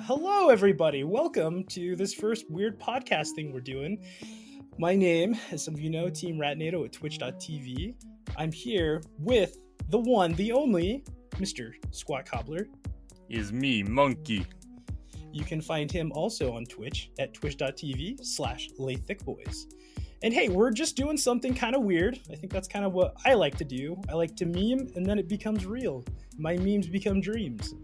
Hello, everybody. Welcome to this first weird podcast thing we're doing. My name, as some of you know, TeamRatnado at twitch.tv. I'm here with the one, the only, Mr. SqatCobblr. Is me, Monkey. You can find him also on Twitch at twitch.tv/laythickboys. And hey, we're just doing something kind of weird. I think that's kind of what I like to do. I like to meme, and then it becomes real. My memes become dreams.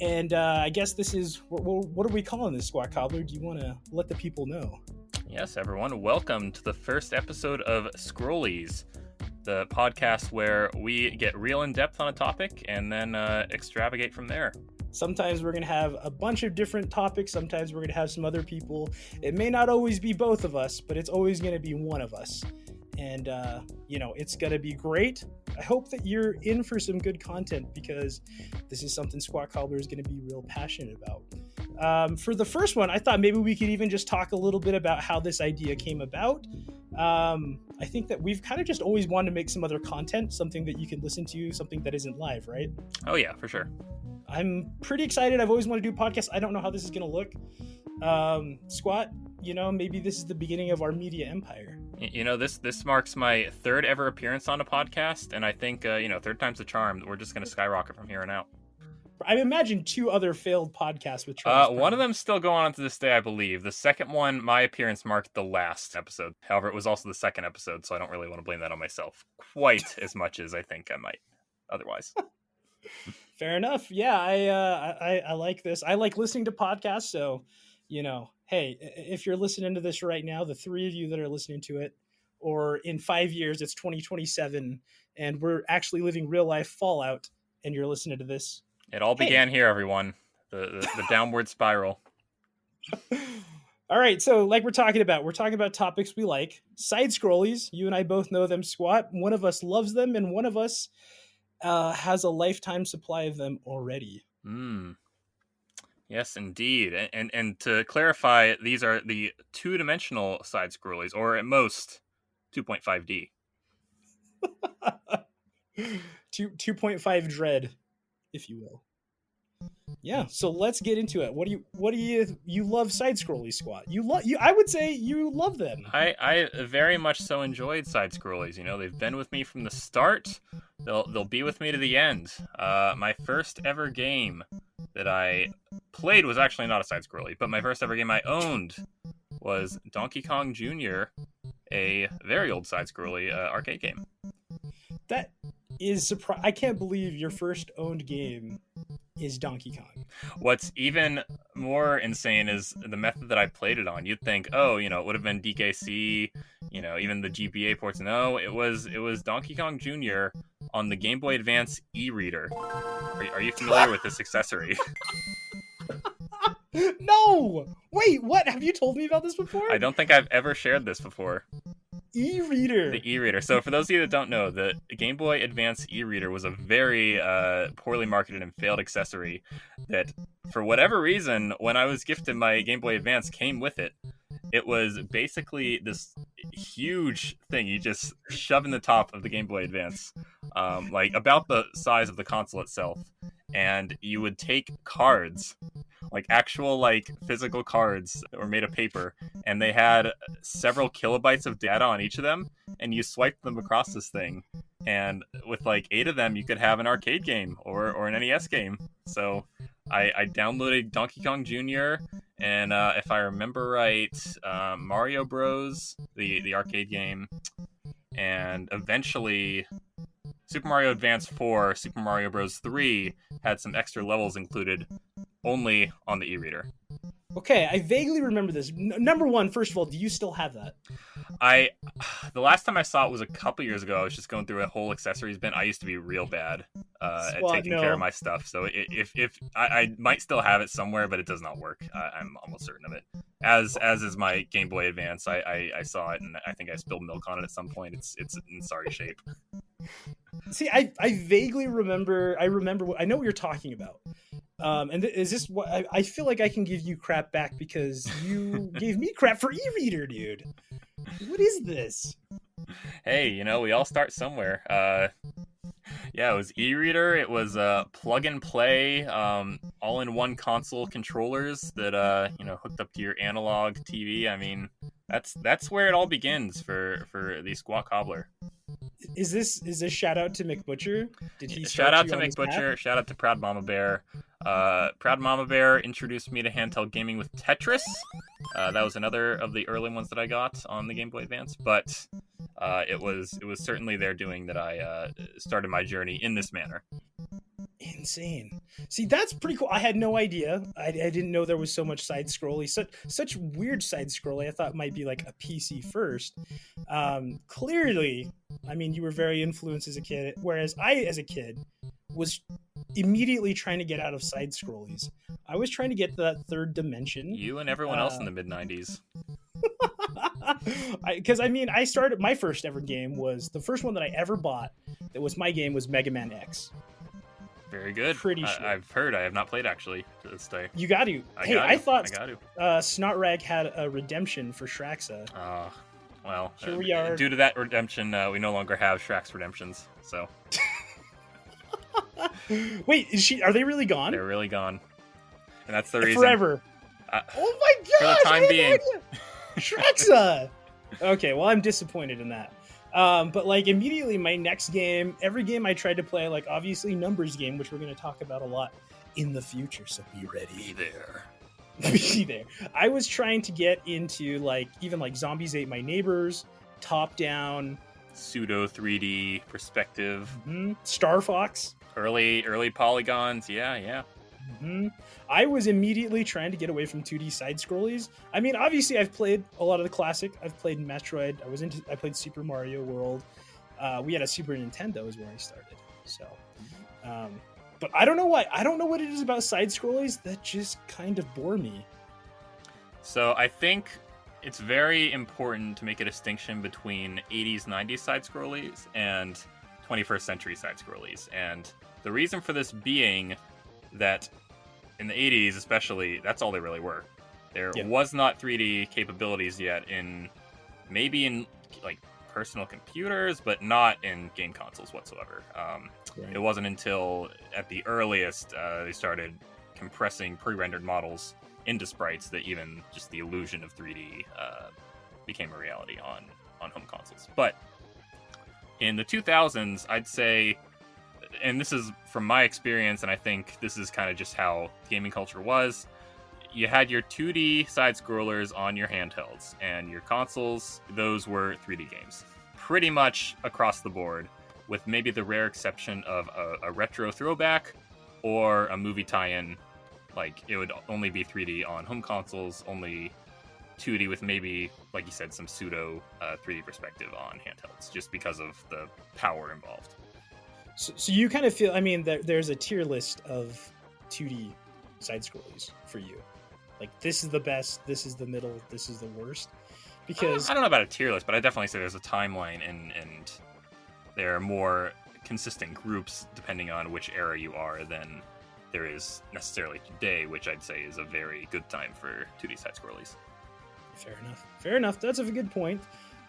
And I guess this is, what are we calling this, SqatCobblr? Do you want to let the people know? Yes, everyone. Welcome to the first episode of Scrollies, the podcast where we get real in-depth on a topic and then extravagate from there. Sometimes we're going to have a bunch of different topics. Sometimes we're going to have some other people. It may not always be both of us, but it's always going to be one of us. And, it's going to be great. I hope that you're in for some good content because this is something SqatCobblr is going to be real passionate about. For the first one, I thought maybe we could even just talk a little bit about how this idea came about. I think that we've kind of just always wanted to make some other content, something that you can listen to, something that isn't live, right? Oh, yeah, for sure. I'm pretty excited. I've always wanted to do podcasts. I don't know how this is going to look. Squat, maybe this is the beginning of our media empire. This marks my third ever appearance on a podcast, and I think, third time's the charm. We're just going to skyrocket from here on out. I imagine 2 other failed podcasts with one of them's still going on to this day, I believe. The second one, my appearance marked the last episode. However, it was also the second episode, so I don't really want to blame that on myself quite as much as I think I might otherwise. Fair enough. Yeah, I like this. I like listening to podcasts, so, hey, if you're listening to this right now, the 3 of you that are listening to it, or in 5 years, it's 2027, and we're actually living real life Fallout, and you're listening to this. It all began here, everyone. The downward spiral. All right, so like we're talking about topics we like. Side scrollies, you and I both know them, Squat. One of us loves them, and one of us has a lifetime supply of them already. Yes, indeed. And to clarify, these are the 2-dimensional side scrollies, or at most 2.5D. 2.5 dread, if you will. Yeah, so let's get into it. What do you love side scrollies, Squat? I would say you love them. I very much so enjoyed side scrollies. They've been with me from the start. They'll be with me to the end. My first ever game that I played was actually not a side scrollie, but my first ever game I owned was Donkey Kong Jr., a very old side scrollie arcade game. That is I can't believe your first owned game is Donkey Kong. What's even more insane is the method that I played it on. You'd think, it would have been DKC, even the GBA ports. No, it was Donkey Kong Jr. on the Game Boy Advance e-reader. Are you familiar with this accessory? No! Wait, what? Have you told me about this before? I don't think I've ever shared this before. E-reader. The e-reader. So for those of you that don't know, the Game Boy Advance e-reader was a very poorly marketed and failed accessory that, for whatever reason, when I was gifted my Game Boy Advance, came with it. It was basically this huge thing you just shove in the top of the Game Boy Advance, like about the size of the console itself, and you would take cards, like actual physical cards that were made of paper, and they had several kilobytes of data on each of them, and you swiped them across this thing, and with 8 of them you could have an arcade game or an NES game. So I downloaded Donkey Kong Jr., and if I remember right, Mario Bros, the arcade game, and eventually Super Mario Advance 4, Super Mario Bros 3 had some extra levels included only on the e-reader. Okay, I vaguely remember this. Number one, first of all, do you still have that? The last time I saw it was a couple years ago. I was just going through a whole accessories bin. I used to be real bad at taking care of my stuff. So if I might still have it somewhere, but it does not work. I'm almost certain of it. As is my Game Boy Advance. I saw it, and I think I spilled milk on it at some point. It's in sorry shape. See, I vaguely remember. I know what you're talking about. Is this what I feel like I can give you crap back because you gave me crap for e-reader, dude? What is this? Hey, we all start somewhere. Yeah, it was e-reader. It was plug and play, all-in-one console controllers that hooked up to your analog TV. I mean, that's where it all begins for the SqatCobblr. Is this shout out to McButcher? Did he Shout start out you to on this path? McButcher. Shout out to Proud Mama Bear. Proud Mama Bear introduced me to handheld gaming with Tetris. That was another of the early ones that I got on the Game Boy Advance, but it was certainly their doing that I started my journey in this manner. Insane. See, that's pretty cool. I had no idea. I didn't know there was so much side scrolling. Such weird side scrolling. I thought might be like a PC first. Clearly, I mean, you were very influenced as a kid, whereas I, as a kid, was immediately trying to get out of side scrollies. I was trying to get to that third dimension. You and everyone else in the mid-90s. Because I started, my first ever game was, the first one that I ever bought that was my game was Mega Man X. Very good. Pretty sure. I've heard. I have not played, actually, to this day. You got to. I thought Snotrag had a redemption for Shraxa. Well, here we are. Due to that redemption, we no longer have Shrax redemptions, so... Wait, are they really gone? They're really gone. And that's the reason. Forever. Oh my gosh! For the time being. Shraxa! Okay, well, I'm disappointed in that. But like immediately my next game, every game I tried to play, like obviously numbers game, which we're going to talk about a lot in the future, so be ready. Be there. Be there. I was trying to get into like even like Zombies Ate My Neighbors, top down, pseudo 3D perspective, Star Fox, early polygons. Yeah. I was immediately trying to get away from 2D side scrollies. I mean, obviously, I've played a lot of the classic. I've played Metroid. I played Super Mario World. We had a Super Nintendo is where I started. So, but I don't know why. I don't know what it is about side scrollies that just kind of bore me. So I think it's very important to make a distinction between 80s, 90s side scrollies and 21st century side scrollies. And the reason for this being that in the 80s especially, that's all they really were. There was not 3D capabilities yet maybe in like personal computers, but not in game consoles whatsoever. It wasn't until at the earliest they started compressing pre-rendered models into sprites that even just the illusion of 3D became a reality on home consoles. But in the 2000s, I'd say, and this is from my experience, and I think this is kind of just how gaming culture was, you had your 2D side-scrollers on your handhelds, and your consoles, those were 3D games. Pretty much across the board, with maybe the rare exception of a retro throwback or a movie tie-in. Like, it would only be 3D on home consoles, only 2D with maybe, like you said, some pseudo 3D perspective on handhelds, just because of the power involved. So you kind of feel, I mean, there's a tier list of 2D side-scrollies for you. Like, this is the best, this is the middle, this is the worst. Because I don't know about a tier list, but I definitely say there's a timeline, and there are more consistent groups depending on which era you are than there is necessarily today, which I'd say is a very good time for 2D side-scrollies. Fair enough. That's a good point.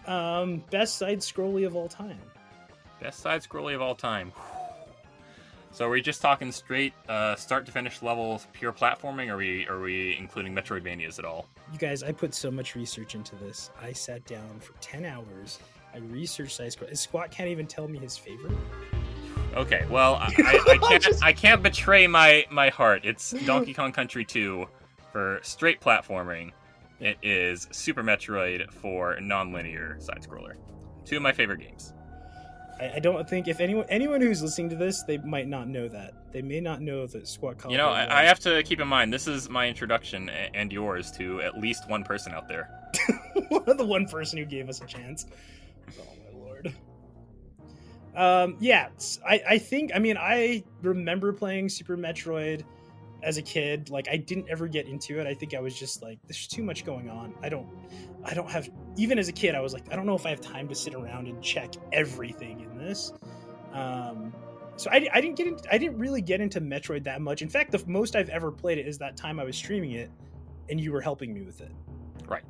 Best side-scrolly of all time. Best side-scrolly of all time. So are we just talking straight start to finish level pure platforming, or are we including Metroidvanias at all? You guys, I put so much research into this. I sat down for 10 hours. I researched side-scroll. Squat can't even tell me his favorite. Okay, well, I can't betray my heart. It's Donkey Kong Country 2 for straight platforming. It is Super Metroid for non-linear side-scroller. Two of my favorite games. I don't think if anyone who's listening to this, they might not know that. They may not know that SqatCobblr. You know, I have to keep in mind, this is my introduction and yours to at least one person out there. The one person who gave us a chance. Oh my lord. Yeah, I think, I mean, I remember playing Super Metroid as a kid. Like, I didn't ever get into it. I think I was just like, there's too much going on. I don't have, even as a kid, I was like, I don't know if I have time to sit around and check everything in this. So I didn't really get into Metroid that much. In fact, the most I've ever played it is that time I was streaming it and you were helping me with it. Right.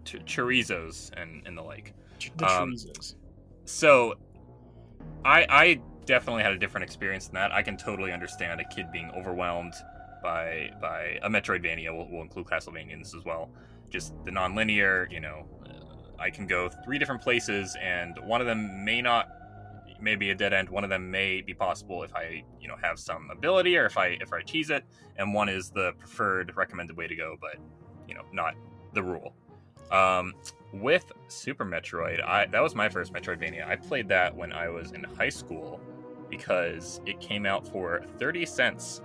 Chorizos and the like. The trees. So I definitely had a different experience than that. I can totally understand a kid being overwhelmed by a Metroidvania. We'll include Castlevania in this as well. Just the non-linear, I can go 3 different places, and one of them may be a dead end. One of them may be possible if I, have some ability, or if I cheese it, and one is the preferred recommended way to go, but, not the rule. With Super Metroid, that was my first Metroidvania. I played that when I was in high school because it came out for 30 cents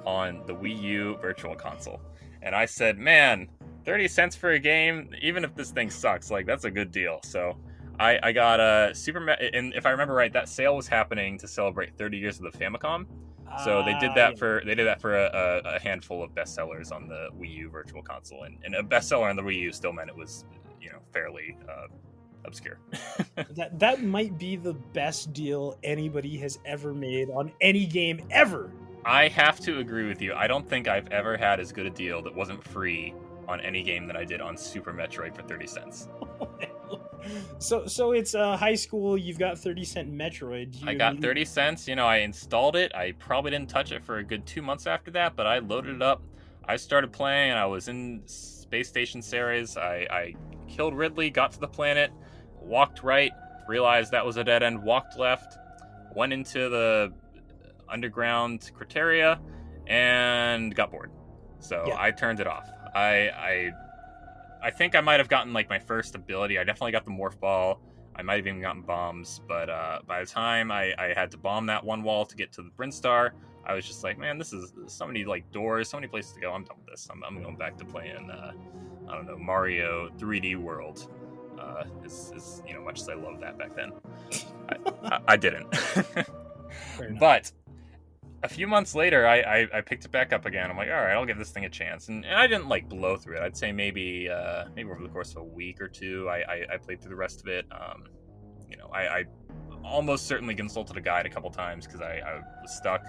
on the Wii U Virtual Console. And I said, man, 30 cents for a game, even if this thing sucks, like, that's a good deal. So I got a and if I remember right, that sale was happening to celebrate 30 years of the Famicom. So they did that for a handful of bestsellers on the Wii U Virtual Console, and a bestseller on the Wii U still meant it was, fairly obscure. that might be the best deal anybody has ever made on any game ever. I have to agree with you. I don't think I've ever had as good a deal that wasn't free on any game that I did on Super Metroid for 30 cents. So it's high school. You've got 30-cent Metroid. I got 30 cents. I installed it. I probably didn't touch it for a good 2 months after that, but I loaded it up. I started playing, and I was in Space Station Ceres. I killed Ridley, got to the planet, walked right, realized that was a dead end, walked left, went into the underground Criteria, and got bored. So yeah. I turned it off. I think I might have gotten like my first ability. I definitely got the Morph Ball. I might have even gotten bombs, but by the time I had to bomb that one wall to get to the Brinstar, I was just like, man, this is so many like doors, so many places to go. I'm done with this. I'm going back to playing, I don't know, Mario 3D World. As much as I loved that back then, I didn't. But a few months later, I picked it back up again. I'm like, all right, I'll give this thing a chance, and I didn't like blow through it. I'd say maybe over the course of a week or two, I played through the rest of it. I almost certainly consulted a guide a couple times because I was stuck.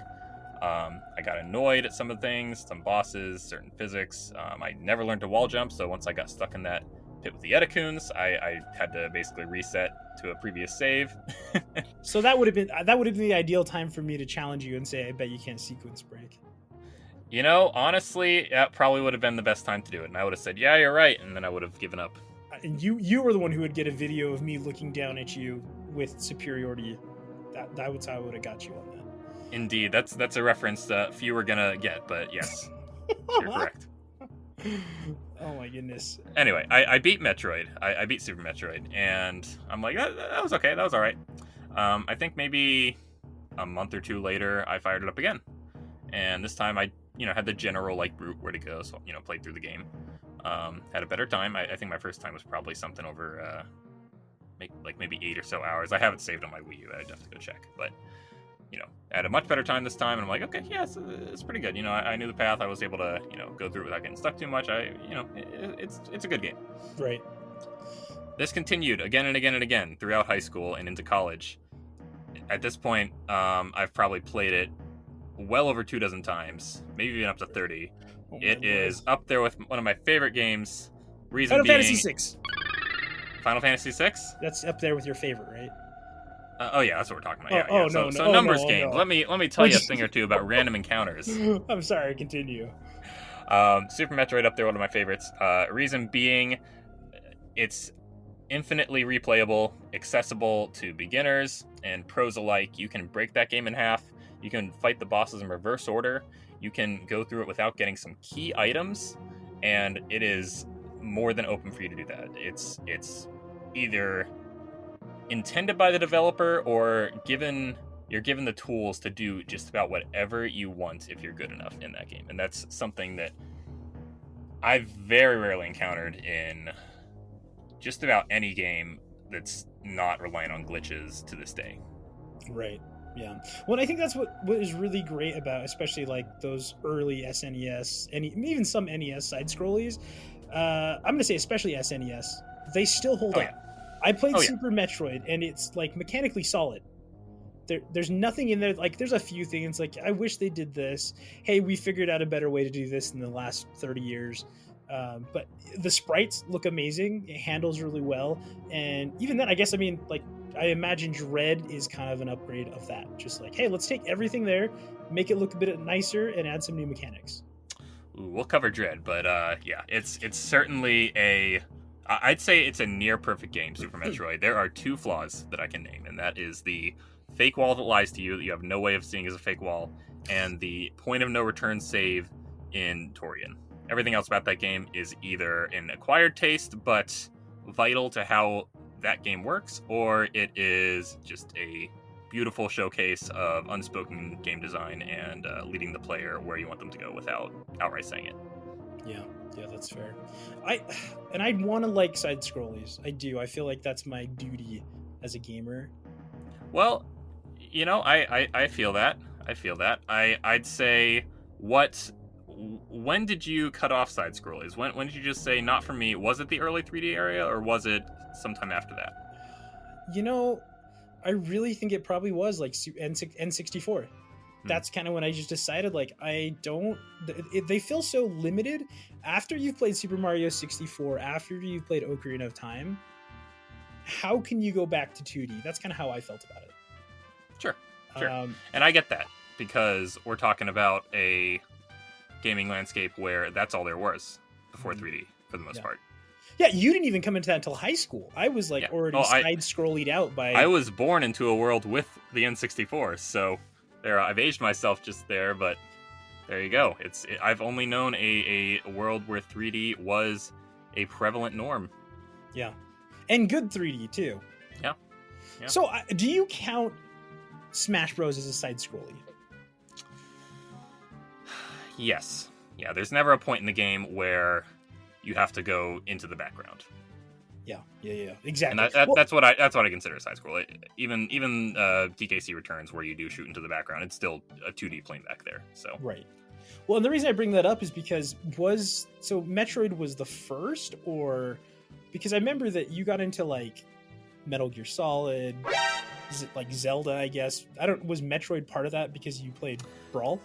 I got annoyed at some of the things, some bosses, certain physics. I never learned to wall jump, so once I got stuck in that pit with the Etecoons, I had to basically reset to a previous save. So that would have been the ideal time for me to challenge you and say, I bet you can't sequence break. Honestly, that probably would have been the best time to do it, and I would have said, yeah, you're right, and then I would have given up. And you were the one who would get a video of me looking down at you with superiority. That was how I would have got you on that. Indeed, that's a reference few were gonna get, but yes, you're correct. Oh my goodness. Anyway, I beat Metroid. I beat Super Metroid, and I'm like, that was okay. That was all right. I think maybe a month or two later, I fired it up again, and this time I had the general like route where to go, so played through the game. Had a better time. I think my first time was probably something over maybe 8 or so hours. I haven't saved on my Wii U. I'd have to go check, but I had a much better time this time, and I'm like, okay, yeah, it's pretty good. I knew the path. I was able to go through it without getting stuck too much. It's a good game. Right. This continued again and again and again throughout high school and into college. At this point, I've probably played it well over 24 times, maybe even up to 30. It is up there with one of my favorite games. Reason being, Fantasy 6. Final Fantasy 6? That's up there with your favorite, right? Oh yeah, that's what we're talking about. So numbers games. No. Let me tell you a thing or two about random encounters. I'm sorry. Continue. Super Metroid up there, one of my favorites. Reason being, it's infinitely replayable, accessible to beginners and pros alike. You can break that game in half. You can fight the bosses in reverse order. You can go through it without getting some key items, and it is more than open for you to do that. It's either intended by the developer or you're given the tools to do just about whatever you want if you're good enough in that game. And that's something that I've very rarely encountered in just about any game that's not relying on glitches to this day. Right. Yeah. Well, I think that's what is really great about, especially like those early SNES and even some NES side scrollies. I'm going to say especially SNES. They still hold up. Yeah. I played Super Metroid, and it's like mechanically solid. There's nothing in there. Like, there's a few things like, I wish they did this. Hey, we figured out a better way to do this in the last 30 years. But the sprites look amazing. It handles really well, and even then, I guess, I mean, like, I imagine Dread is kind of an upgrade of that. Just like, hey, let's take everything there, make it look a bit nicer, and add some new mechanics. Ooh, we'll cover Dread, but yeah, it's certainly I'd say it's a near perfect game, Super Metroid. There are two flaws that I can name, and that is the fake wall that lies to you that you have no way of seeing as a fake wall, and the point of no return save in Torian. Everything else about that game is either an acquired taste, but vital to how that game works, or it is just a beautiful showcase of unspoken game design and leading the player where you want them to go without outright saying it. Yeah, that's fair. I want to like side scrollies. I do. I feel like that's my duty as a gamer. Well, you know, I feel that. I'd say when did you cut off side scrollies? When did you just say not for me? Was it the early 3D area, or was it sometime after that? You know, I really think it probably was like N64. That's kind of when I just decided, like, they feel so limited. After you've played Super Mario 64, after you've played Ocarina of Time, how can you go back to 2D? That's kind of how I felt about it. Sure. And I get that, because we're talking about a gaming landscape where that's all there was before 3D for the most part. Yeah, you didn't even come into that until high school. I was like already side-scrollied out by... I was born into a world with the N64, so there I've aged myself just there, but there you go. I've only known a world where 3D was a prevalent norm. Yeah, and good 3D too. Yeah. So do you count Smash Bros as a side-scrolly? Yes. Yeah, there's never a point in the game where you have to go into the background. Yeah, exactly. And that's what I consider a side scroll. Even DKC Returns, where you do shoot into the background, it's still a 2D plane back there. So right. Well, and the reason I bring that up is because Metroid was the first, or because I remember that you got into like Metal Gear Solid, is it like Zelda? I guess was Metroid part of that because you played Brawl?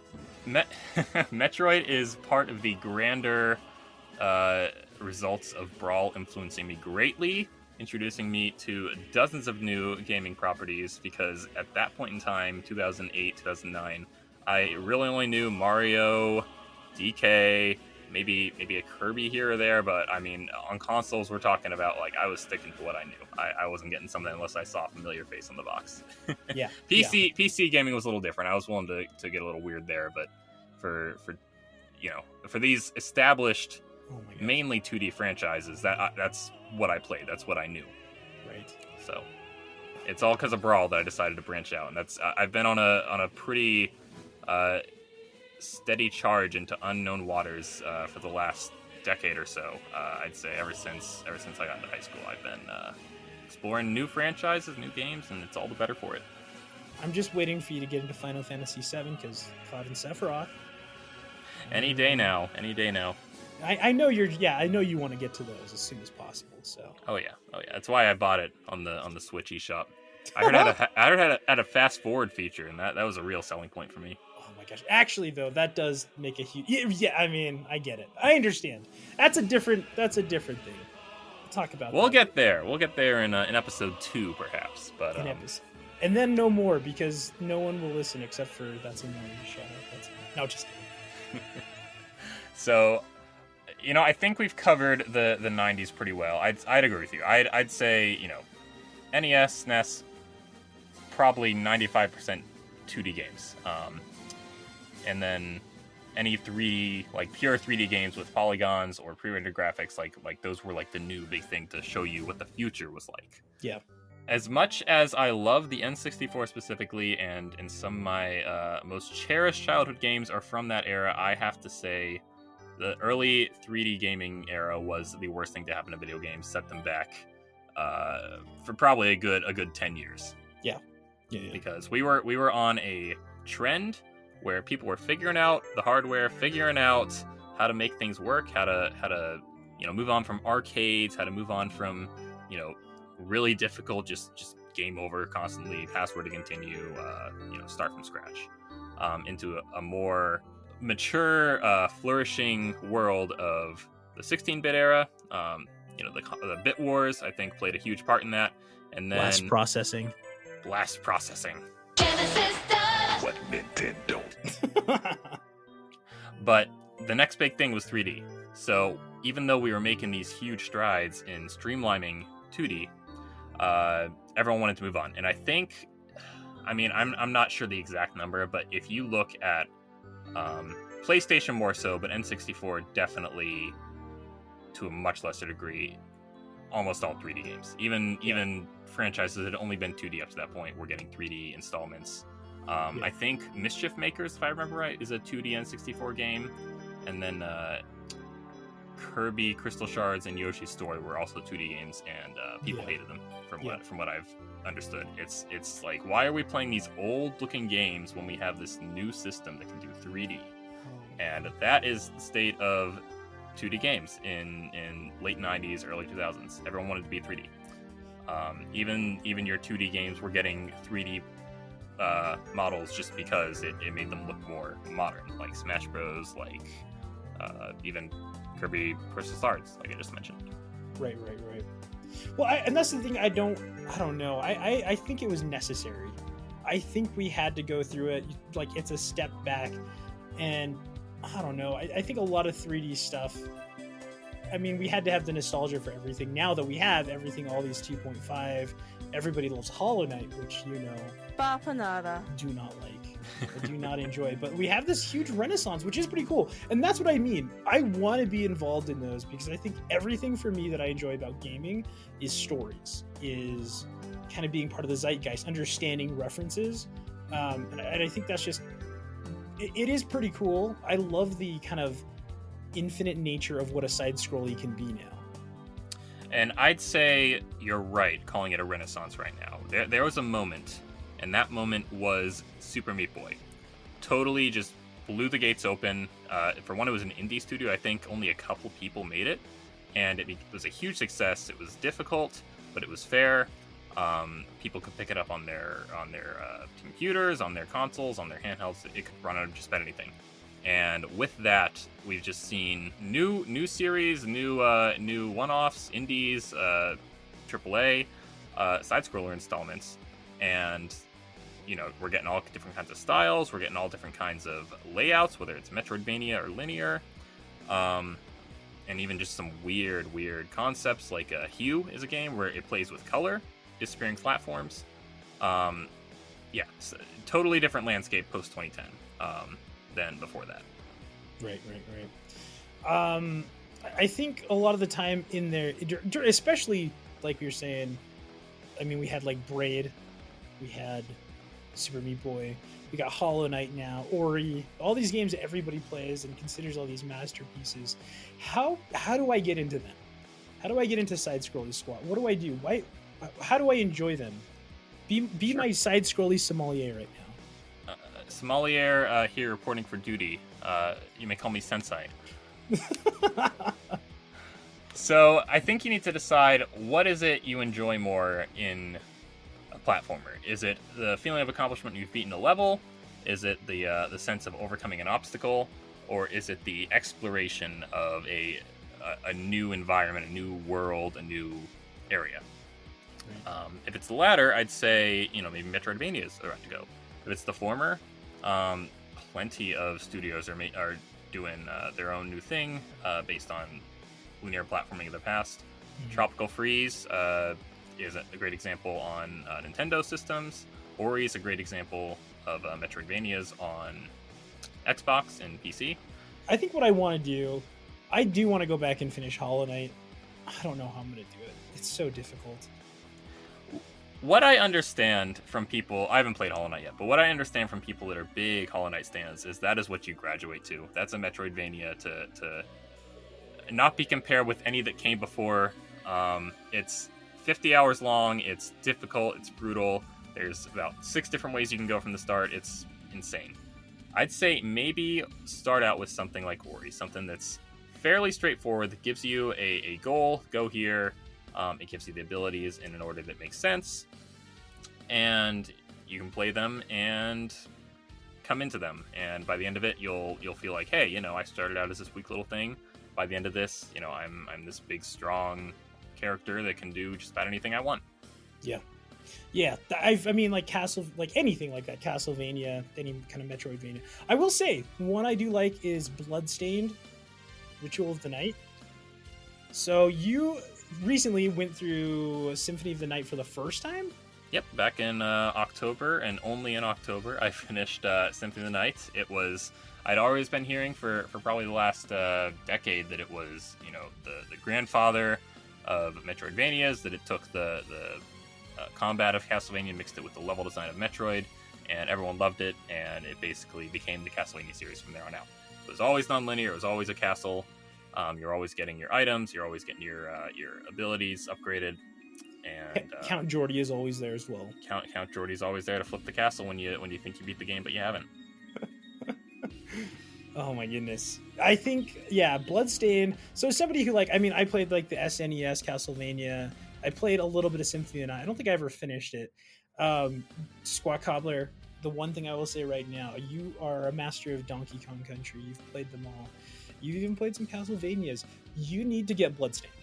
Metroid is part of the grander results of Brawl influencing me greatly, introducing me to dozens of new gaming properties, because at that point in time, 2008, 2009, I really only knew Mario, DK, maybe a Kirby here or there, but I mean, on consoles, we're talking about, like, I was sticking to what I knew. I wasn't getting something unless I saw a familiar face on the box. Yeah. PC gaming was a little different. I was willing to get a little weird there, but for these established mainly 2D franchises, that's what I played. That's what I knew. Right. So it's all because of Brawl that I decided to branch out, and that's I've been on a pretty steady charge into unknown waters for the last decade or so. I'd say ever since I got into high school, I've been exploring new franchises, new games, and it's all the better for it. I'm just waiting for you to get into Final Fantasy VII, because Cloud and Sephiroth. Any day now. I know I know you want to get to those as soon as possible. So. Oh yeah. That's why I bought it on the Switch eShop. I heard it had a fast forward feature, and that was a real selling point for me. Oh my gosh! Actually, though, that does make a huge. Yeah, I mean, I get it. I understand. That's a different thing. We'll talk about. We'll get there. We'll get there in episode 2, perhaps. But and then no more, because no one will listen except for that's annoying. Shut up. No, just kidding. So. I think we've covered the 90s pretty well. I'd agree with you. I'd say, NES, SNES, probably 95% 2D games. And then any pure 3D games with polygons or pre-rendered graphics, like those were like the new big thing to show you what the future was like. Yeah. As much as I love the N64 specifically, and some of my most cherished childhood games are from that era, I have to say the early 3D gaming era was the worst thing to happen to video games. Set them back for probably a good 10 years. Yeah. Because we were on a trend where people were figuring out the hardware, figuring out how to make things work, how to move on from arcades, how to move on from really difficult just game over constantly, password to continue, start from scratch, into a more mature, flourishing world of the 16-bit era. The bit wars, I think, played a huge part in that. And then Blast processing. Genesis does. What Nintendo? But the next big thing was 3D. So even though we were making these huge strides in streamlining 2D, everyone wanted to move on. And I think, I'm not sure the exact number, but if you look at PlayStation more so, but N64 definitely to a much lesser degree, almost all 3D games. Even franchises that had only been 2D up to that point were getting 3D installments. I think Mischief Makers, if I remember right, is a 2D N64 game, and then Kirby, Crystal Shards, and Yoshi's Story were also 2D games, and people hated them from what I've understood. It's like, why are we playing these old-looking games when we have this new system that can do 3D? And that is the state of 2D games in late 90s, early 2000s. Everyone wanted to be 3D. Even your 2D games were getting 3D models just because it made them look more modern, like Smash Bros, like even Kirby Crystal Shards, like I just mentioned. Right. Well, and that's the thing. I don't know. I think it was necessary. I think we had to go through it. Like, it's a step back, and I don't know. I think a lot of 3D stuff. I mean, we had to have the nostalgia for everything. Now that we have everything, all these 2.5, everybody loves Hollow Knight, which, Bapanada. do not like. I do not enjoy. But we have this huge renaissance, which is pretty cool. And that's what I mean. I want to be involved in those because I think everything for me that I enjoy about gaming is stories, is kind of being part of the zeitgeist, understanding references. And I think that's just... It is pretty cool. I love the kind of infinite nature of what a side-scrolly can be now. And I'd say you're right calling it a renaissance right now. There was a moment, and that moment was Super Meat Boy. Totally just blew the gates open. For one, it was an indie studio. I think only a couple people made it, and it was a huge success. It was difficult, but it was fair. People could pick it up on their computers, on their consoles, on their handhelds. It could run on just about anything. And with that, we've just seen new series, new one-offs, indies, AAA, side-scroller installments, and we're getting all different kinds of styles. We're getting all different kinds of layouts, whether it's Metroidvania or linear, and even just some weird concepts like Hue is a game where it plays with color, disappearing platforms. It's a totally different landscape post 2010. Than before that. Right. I think a lot of the time in there, especially like you're saying, I mean, we had like Braid, we had Super Meat Boy, we got Hollow Knight now, Ori, all these games that everybody plays and considers all these masterpieces. How do I get into them? How do I get into side-scrolling Squat? What do I do? How do I enjoy them? Be Sure. my side-scrolly sommelier right now. Sommelier here reporting for duty. You may call me Sensei. So I think you need to decide, what is it you enjoy more in a platformer? Is it the feeling of accomplishment you've beaten a level? Is it the sense of overcoming an obstacle? Or is it the exploration of a new environment, a new world, a new area? If it's the latter, I'd say maybe Metroidvania is the route to go. If it's the former, plenty of studios are doing their own new thing based on linear platforming of the past. Mm-hmm. Tropical Freeze is a great example on Nintendo systems. Ori is a great example of Metroidvanias on Xbox and PC. I think what I want to do, I do want to go back and finish Hollow Knight. I don't know how I'm going to do it. It's so difficult. What I understand from people, I haven't played Hollow Knight yet, but what I understand from people that are big Hollow Knight stands is that is what you graduate to. That's a Metroidvania to not be compared with any that came before. It's 50 hours long, it's difficult, it's brutal. There's about 6 different ways you can go from the start. It's insane. I'd say maybe start out with something like Ori, something that's fairly straightforward, that gives you a goal, go here. It gives you the abilities in an order that makes sense, and you can play them and come into them. And by the end of it, you'll feel like, hey, I started out as this weak little thing, by the end of this, I'm this big, strong character that can do just about anything I want. Yeah, like anything like that, Castlevania, any kind of Metroidvania. I will say, one I do like is Bloodstained, Ritual of the Night. So you recently went through Symphony of the Night for the first time? Yep, back in October, and only in October, I finished Symphony of the Night. I'd always been hearing for probably the last decade that it was, the grandfather of Metroidvanias, that it took the combat of Castlevania and mixed it with the level design of Metroid, and everyone loved it, and it basically became the Castlevania series from there on out. It was always non-linear, it was always a castle, you're always getting your items, you're always getting your abilities upgraded, and Count Geordie is always there as well. Count Geordie's always there to flip the castle when you think you beat the game, but you haven't. Oh my goodness. I think, Bloodstained. So somebody who I played the SNES Castlevania. I played a little bit of Symphony of the Night. I don't think I ever finished it. SqatCobblr, the one thing I will say right now, you are a master of Donkey Kong Country. You've played them all. You've even played some Castlevanias. You need to get Bloodstained.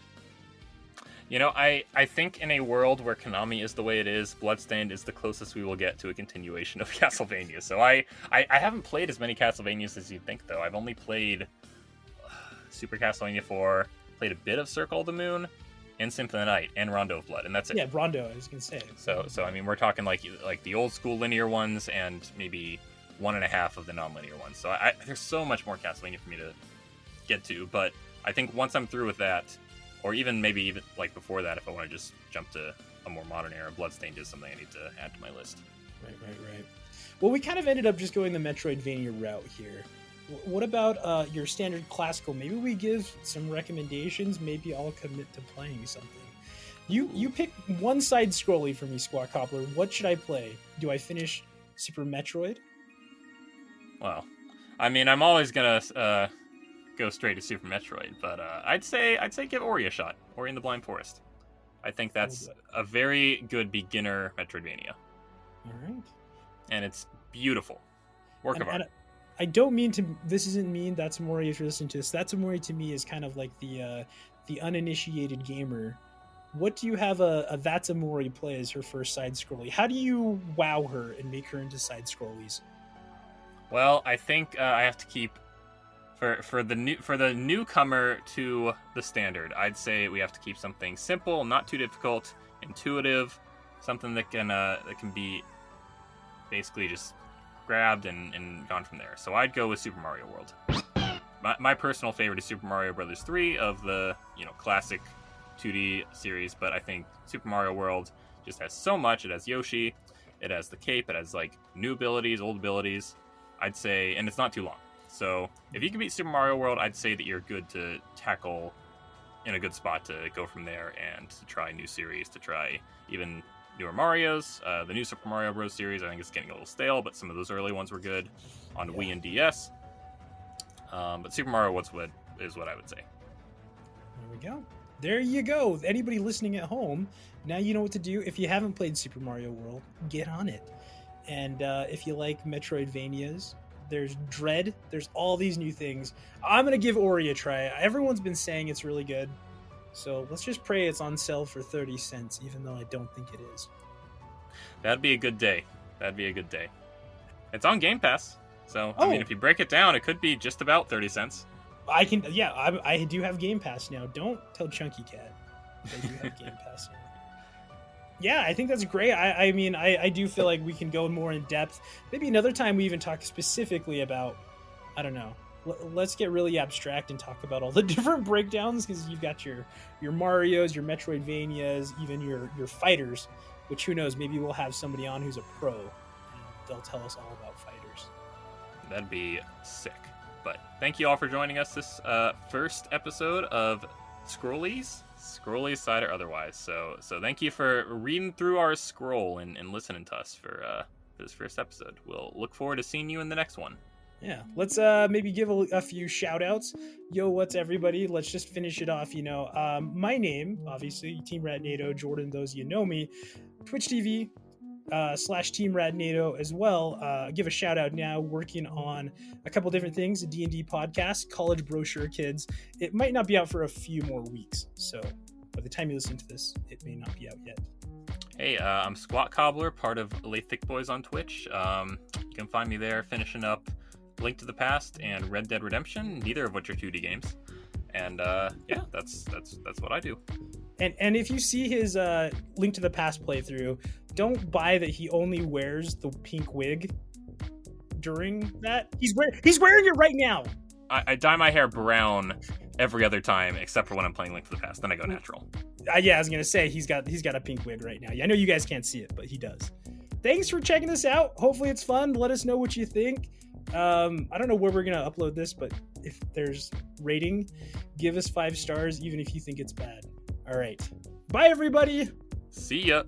I think in a world where Konami is the way it is, Bloodstained is the closest we will get to a continuation of Castlevania. So I haven't played as many Castlevanias as you'd think, though. I've only played Super Castlevania 4, played a bit of Circle of the Moon, and Symphony of the Night, and Rondo of Blood, and that's it. Yeah, Rondo, I was going to say. So we're talking like the old school linear ones, and maybe 1.5 of the non-linear ones. So there's so much more Castlevania for me to get to, but I think once I'm through with that, or even before that, if I want to just jump to a more modern era, Bloodstained is something I need to add to my list. Right. Well, we kind of ended up just going the Metroidvania route here. What about your standard classical? Maybe we give some recommendations. Maybe I'll commit to playing something. You pick one side scrolly for me, SqatCobblr. What should I play? Do I finish Super Metroid? Well, I'm always gonna go straight to Super Metroid, but I'd say give Ori a shot. Ori and the Blind Forest. I think that's a very good beginner Metroidvania. All right. And it's beautiful. Work of art. I don't mean to. This isn't mean. That's Mori. If you're listening to this, that's Mori to me is kind of like the uninitiated gamer. What do you have a That's Mori play as her first side scrolly? How do you wow her and make her into side scrollies? Well, I think I have to keep for the newcomer to the standard. I'd say we have to keep something simple, not too difficult, intuitive, something that can be basically just grabbed and gone from there. So I'd go with Super Mario World. My personal favorite is Super Mario Bros. 3 of the classic 2D series, but I think Super Mario World just has so much. It has Yoshi, it has the cape, it has new abilities, old abilities. I'd say, and it's not too long. So if you can beat Super Mario World, I'd say that you're good to tackle in a good spot to go from there and to try new series, to try even newer Marios. The new Super Mario Bros. Series, I think it's getting a little stale, but some of those early ones were good on Wii and DS. But Super Mario World is what I would say. There we go. There you go. Anybody listening at home, now you know what to do. If you haven't played Super Mario World, get on it. And if you like Metroidvanias, there's Dread. There's all these new things. I'm going to give Ori a try. Everyone's been saying it's really good. So let's just pray it's on sale for 30 cents, even though I don't think it is. That'd be a good day. It's on Game Pass. So, if you break it down, it could be just about 30 cents. I do have Game Pass now. Don't tell Chunky Cat. I do have Game Pass now. Yeah, I think that's great. I do feel like we can go more in depth. Maybe another time we even talk specifically about, I don't know, let's get really abstract and talk about all the different breakdowns, because you've got your Marios, your Metroidvanias, even your fighters, which who knows, maybe we'll have somebody on who's a pro and they'll tell us all about fighters. That'd be sick. But thank you all for joining us this first episode of Scrollies side or otherwise. So thank you for reading through our scroll and listening to us for this first episode. We'll look forward to seeing you in the next one. Yeah, let's maybe give a few shout outs. Yo, what's everybody? Let's just finish it off. My name, obviously, TeamRatnado, Jordan, those you know me. Twitch TV, slash TeamRatnado as well. Give a shout out now, working on a couple different things, a D&D podcast, College Brochure Kids. It might not be out for a few more weeks, so by the time you listen to this, it may not be out yet. Hey, I'm SqatCobblr, part of Late Thick Boys on Twitch. You can find me there finishing up Link to the Past and Red Dead Redemption, neither of which are 2D games. And yeah, that's what I do. And if you see his Link to the Past playthrough, don't buy that he only wears the pink wig during that. He's wearing it right now. I dye my hair brown every other time except for when I'm playing Link to the Past. Then I go natural. Yeah, I was gonna say he's got a pink wig right now. Yeah, I know you guys can't see it, but he does. Thanks for checking this out. Hopefully it's fun. Let us know what you think. I don't know where we're gonna upload this, but if there's rating, give us 5 stars, even if you think it's bad. All right, bye everybody. See ya.